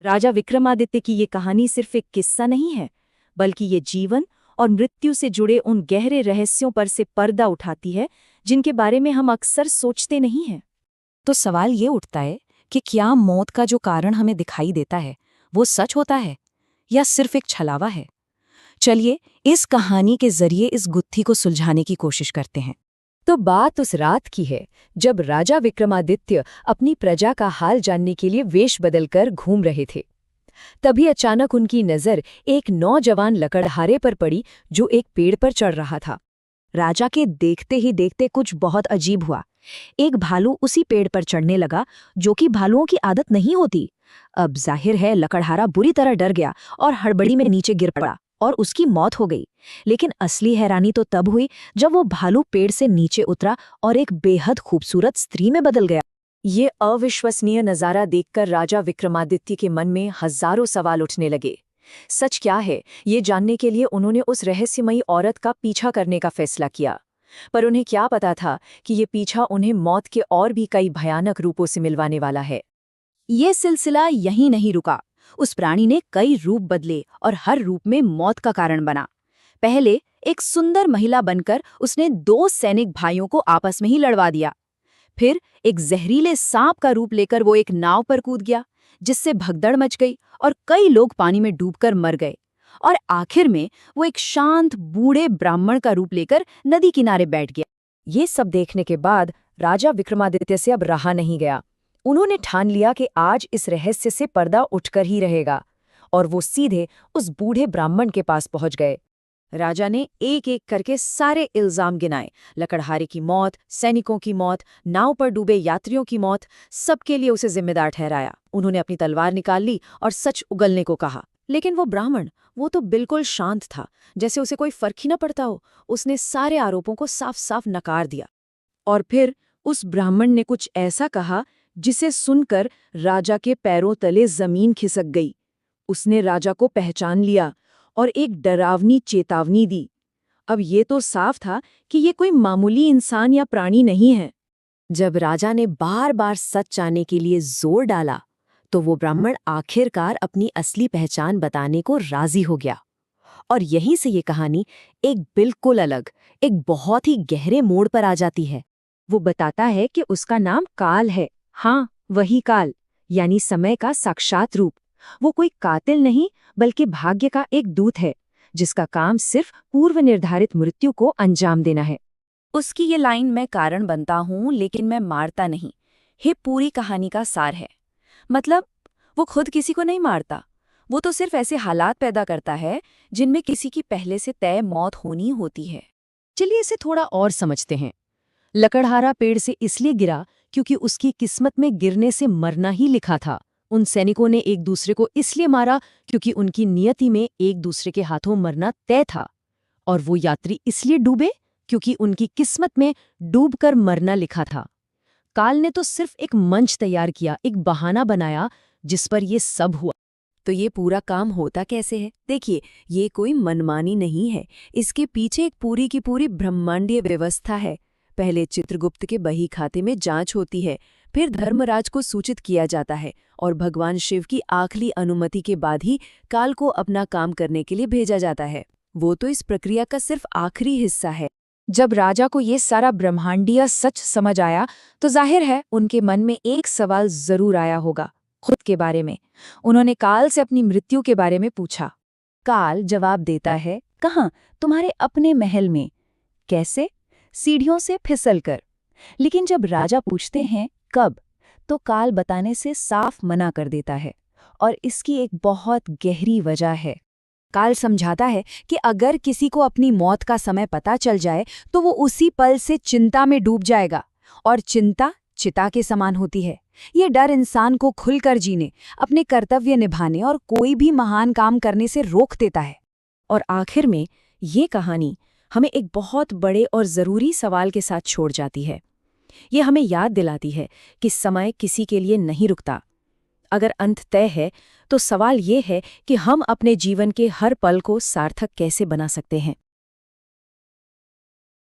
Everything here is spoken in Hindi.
राजा विक्रमादित्य की ये कहानी सिर्फ एक किस्सा नहीं है, बल्कि ये जीवन और मृत्यु से जुड़े उन गहरे रहस्यों पर से पर्दा उठाती है जिनके बारे में हम अक्सर सोचते नहीं हैं। तो सवाल ये उठता है कि क्या मौत का जो कारण हमें दिखाई देता है वो सच होता है या सिर्फ एक छलावा है? चलिए इस कहानी के जरिए इस गुत्थी को सुलझाने की कोशिश करते हैं। तो बात उस रात की है जब राजा विक्रमादित्य अपनी प्रजा का हाल जानने के लिए वेश बदलकर घूम रहे थे। तभी अचानक उनकी नजर एक नौजवान लकड़हारे पर पड़ी जो एक पेड़ पर चढ़ रहा था। राजा के देखते ही देखते कुछ बहुत अजीब हुआ। एक भालू उसी पेड़ पर चढ़ने लगा, जो कि भालुओं की आदत नहीं होती। अब जाहिर है लकड़हारा बुरी तरह डर गया और हड़बड़ी में नीचे गिर पड़ा और उसकी मौत हो गई। लेकिन असली हैरानी तो तब हुई जब वो भालू पेड़ से नीचे उतरा और एक बेहद खूबसूरत स्त्री में बदल गया। ये अविश्वसनीय नज़ारा देखकर राजा विक्रमादित्य के मन में हजारों सवाल उठने लगे। सच क्या है, ये जानने के लिए उन्होंने उस रहस्यमयी औरत का पीछा करने का फैसला किया। पर उन्हें क्या पता था कि ये पीछा उन्हें मौत के और भी कई भयानक रूपों से मिलवाने वाला है। ये सिलसिला यहीं नहीं रुका। उस प्राणी ने कई रूप बदले और हर रूप में मौत का कारण बना। पहले एक सुंदर महिला बनकर उसने 2 सैनिक भाइयों को आपस में ही लड़वा दिया। फिर एक जहरीले सांप का रूप लेकर वो एक नाव पर कूद गया, जिससे भगदड़ मच गई और कई लोग पानी में डूबकर मर गए। और आखिर में वो एक शांत बूढ़े ब्राह्मण का रूप लेकर नदी किनारे बैठ गया। ये सब देखने के बाद राजा विक्रमादित्य से अब रहा नहीं गया। उन्होंने ठान लिया कि आज इस रहस्य से पर्दा उठकर ही रहेगा, और वो सीधे उस बूढ़े ब्राह्मण के पास पहुंच गए। राजा ने एक एक करके सारे इल्जाम गिनाए। लकड़हारे की मौत, सैनिकों की मौत, नाव पर डूबे यात्रियों की मौत, सबके लिए उसे जिम्मेदार ठहराया। उन्होंने अपनी तलवार निकाल ली और सच उगलने को कहा। लेकिन वो ब्राह्मण, वो तो बिल्कुल शांत था, जैसे उसे कोई फर्क ही न पड़ता हो। उसने सारे आरोपों को साफ साफ नकार दिया। और फिर उस ब्राह्मण ने कुछ ऐसा कहा जिसे सुनकर राजा के पैरों तले जमीन खिसक गई। उसने राजा को पहचान लिया और एक डरावनी चेतावनी दी। अब ये तो साफ था कि ये कोई मामूली इंसान या प्राणी नहीं है। जब राजा ने बार बार सच जानने के लिए जोर डाला, तो वो ब्राह्मण आखिरकार अपनी असली पहचान बताने को राजी हो गया। और यहीं से ये कहानी एक बिल्कुल अलग, एक बहुत ही गहरे मोड़ पर आ जाती है। वो बताता है कि उसका नाम काल है। हाँ, वही काल, यानी समय का साक्षात रूप। वो कोई कातिल नहीं, बल्कि भाग्य का एक दूत है, जिसका काम सिर्फ पूर्व निर्धारित मृत्यु को अंजाम देना है। उसकी ये लाइन, मैं कारण बनता हूँ लेकिन मैं मारता नहीं, ये पूरी कहानी का सार है। मतलब वो खुद किसी को नहीं मारता, वो तो सिर्फ ऐसे हालात पैदा करता है जिनमें किसी की पहले से तय मौत होनी होती है। चलिए इसे थोड़ा और समझते हैं। लकड़हारा पेड़ से इसलिए गिरा क्योंकि उसकी किस्मत में गिरने से मरना ही लिखा था। उन सैनिकों ने एक दूसरे को इसलिए मारा क्योंकि उनकी नियति में एक दूसरे के हाथों मरना तय था। और वो यात्री इसलिए डूबे क्योंकि उनकी किस्मत में डूबकर मरना लिखा था। काल ने तो सिर्फ एक मंच तैयार किया, एक बहाना बनाया जिस पर ये सब हुआ। तो ये पूरा काम होता कैसे है? देखिए, ये कोई मनमानी नहीं है, इसके पीछे एक पूरी की पूरी ब्रह्मांडीय व्यवस्था है। पहले चित्रगुप्त के बही खाते में जांच होती है, फिर धर्मराज को सूचित किया जाता है और भगवान शिव की आखिरी अनुमति के बाद ही काल को अपना काम करने के लिए भेजा जाता है। वो तो इस प्रक्रिया का सिर्फ आखिरी हिस्सा है। जब राजा को ये सारा ब्रह्मांडीय सच समझ आया, तो जाहिर है उनके मन में एक सवाल जरूर आया होगा, खुद के बारे में। उन्होंने काल से अपनी मृत्यु के बारे में पूछा। काल जवाब देता है, कहाँ? तुम्हारे अपने महल में। कैसे? सीढ़ियों से फिसलकर। लेकिन जब राजा पूछते हैं कब, तो काल बताने से साफ मना कर देता है। और इसकी एक बहुत गहरी वजह है। काल समझाता है कि अगर किसी को अपनी मौत का समय पता चल जाए तो वो उसी पल से चिंता में डूब जाएगा, और चिंता चिता के समान होती है। ये डर इंसान को खुलकर जीने, अपने कर्तव्य निभाने और कोई भी महान काम करने से रोक देता है। और आखिर में ये कहानी हमें एक बहुत बड़े और ज़रूरी सवाल के साथ छोड़ जाती है। ये हमें याद दिलाती है कि समय किसी के लिए नहीं रुकता। अगर अंत तय है, तो सवाल ये है कि हम अपने जीवन के हर पल को सार्थक कैसे बना सकते हैं।